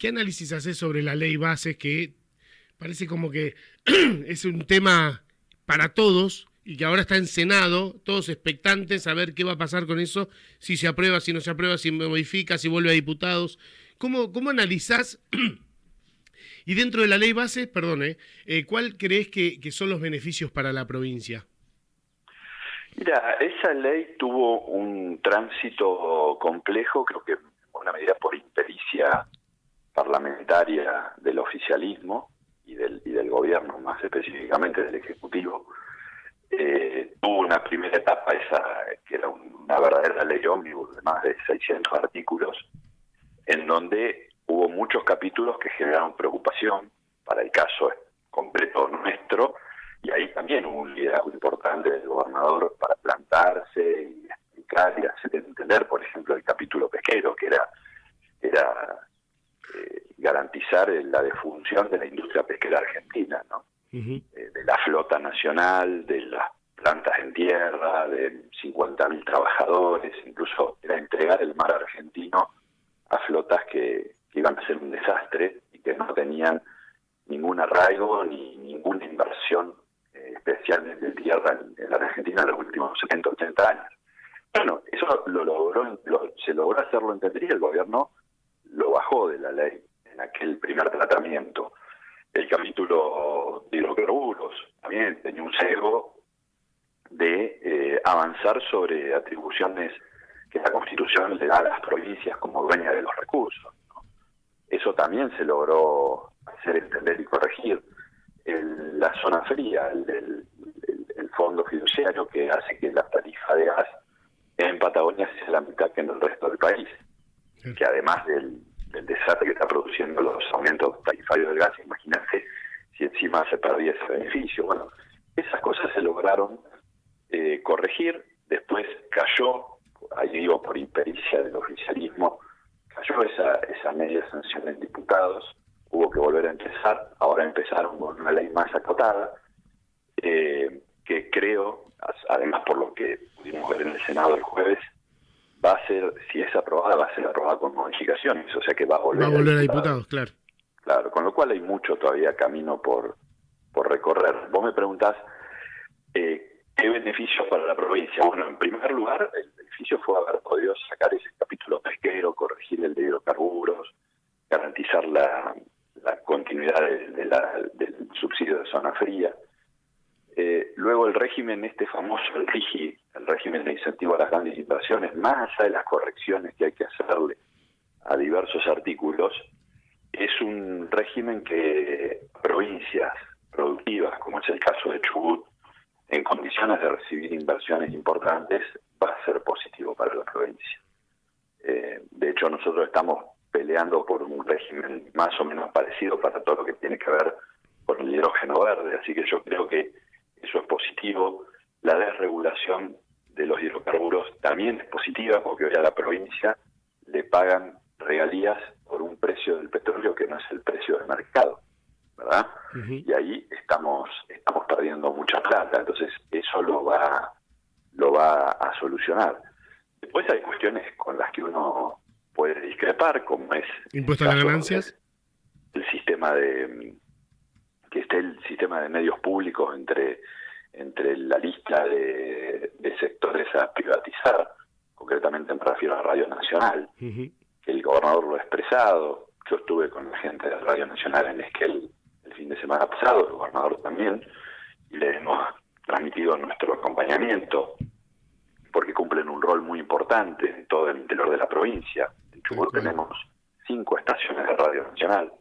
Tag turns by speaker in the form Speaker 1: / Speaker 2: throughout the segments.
Speaker 1: ¿qué análisis haces sobre la ley bases que parece como que es un tema para todos y que ahora está en Senado, todos expectantes a ver qué va a pasar con eso, si se aprueba, si no se aprueba, si modifica, si vuelve a diputados? ¿Cómo analizás? Y dentro de la ley base, perdón, ¿cuál crees que son los beneficios para la provincia?
Speaker 2: Mira, esa ley tuvo un tránsito complejo, creo que en buena medida por impericia parlamentaria del oficialismo y del gobierno, más específicamente del Ejecutivo. Tuvo una primera etapa, esa que era una verdadera ley ómnibus de más de 600 artículos, en donde hubo muchos capítulos que generaron preocupación para el caso concreto nuestro, y ahí también hubo un liderazgo importante del gobernador para plantarse y explicar y hacer entender, por ejemplo, el capítulo pesquero, que era garantizar la defunción de la industria pesquera argentina, ¿no? De la flota nacional, de las plantas en tierra, de 50.000 trabajadores, incluso era entregar el mar argentino a flotas que iban a ser un desastre y que no tenían ningún arraigo ni ninguna inversión especialmente de tierra en la Argentina en los últimos 70, 80 años. Bueno, eso se logró hacerlo entender y el gobierno lo bajó de la ley en aquel primer tratamiento. El capítulo de hidrocarburos también tenía un sesgo de avanzar sobre atribuciones que la Constitución le da a las provincias como dueñas de los recursos, ¿no? Eso también se logró hacer entender y corregir. La zona fría, el fondo fiduciario que hace que la tarifa de gas en Patagonia sea la mitad que en el resto del país, que además del desastre que está produciendo los aumentos tarifarios del gas, imagínate si encima se perdía ese beneficio. Bueno, esas cosas se lograron corregir, después cayó, ahí digo por impericia del oficialismo, cayó esa media sanción en diputados, hubo que volver a empezar, ahora empezaron con una ley más acotada, que creo, además por lo que pudimos ver en el Senado el jueves, va a ser, si es aprobada, va a ser aprobada con modificaciones, o sea que va a volver
Speaker 1: a diputados, claro.
Speaker 2: Claro, con lo cual hay mucho todavía camino por recorrer. Vos me preguntás, ¿qué beneficios para la provincia? Bueno, en primer lugar, el beneficio fue haber podido sacar ese capítulo pesquero, corregir el de hidrocarburos, garantizar la continuidad del subsidio de zona fría. Luego el régimen famoso, el RIGI, el régimen de incentivo a las grandes inversiones, más allá de las correcciones que hay que hacerle a diversos artículos, es un régimen que provincias productivas, como es el caso de Chubut, en condiciones de recibir inversiones importantes, va a ser positivo para la provincia. De hecho, nosotros estamos peleando por un régimen más o menos parecido para todo lo que tiene que ver con el hidrógeno verde, así que yo creo que eso es positivo. La desregulación de los hidrocarburos también es positiva, porque hoy a la provincia le pagan regalías por un precio del petróleo que no es el precio del mercado, ¿verdad? Y ahí estamos perdiendo mucha plata, entonces eso lo va a solucionar. Después hay cuestiones con las que uno puede discrepar, como es
Speaker 1: impuesto a las ganancias,
Speaker 2: el sistema que esté el sistema de medios públicos entre la lista de sectores a privatizar, concretamente me refiero a Radio Nacional, que el gobernador lo ha expresado. Yo estuve con la gente de Radio Nacional en Esquel el fin de semana pasado, el gobernador también, y le hemos transmitido nuestro acompañamiento, porque cumplen un rol muy importante en todo el interior de la provincia. En Chubut tenemos 5 estaciones de Radio Nacional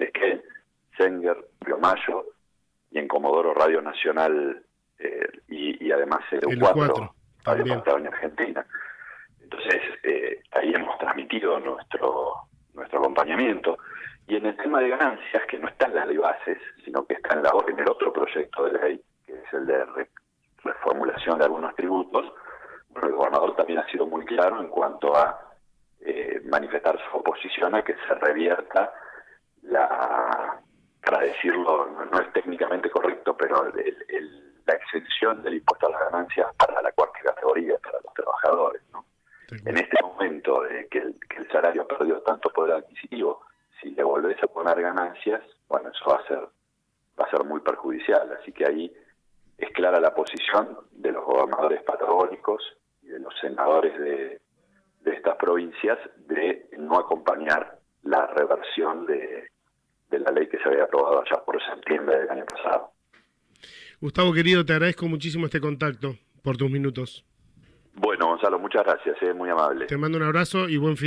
Speaker 2: Esquel, Senger, Río Mayo, y en Comodoro Radio Nacional y además el 4 Radio Patagonia Argentina. Entonces, ahí hemos transmitido nuestro acompañamiento. Y en el tema de ganancias, que no está en la ley bases, sino que está en el otro proyecto de ley, que es el de reformulación de algunos tributos, bueno, el gobernador también ha sido muy claro en cuanto a manifestar su oposición a que se revierta para decirlo, no es técnicamente correcto, pero la exención del impuesto a las ganancias para la cuarta categoría, para los trabajadores, ¿no? En este momento de que el salario perdió tanto poder adquisitivo, si empieza a poner ganancias, bueno, eso va a ser muy perjudicial. Así que ahí es clara la posición de los gobernadores patagónicos y de los senadores de estas provincias de no acompañar la reversión de la ley que se había aprobado allá por septiembre del año pasado.
Speaker 1: Gustavo, querido, te agradezco muchísimo este contacto por tus minutos.
Speaker 2: Bueno, Gonzalo, muchas gracias, muy amable.
Speaker 1: Te mando un abrazo y buen fin.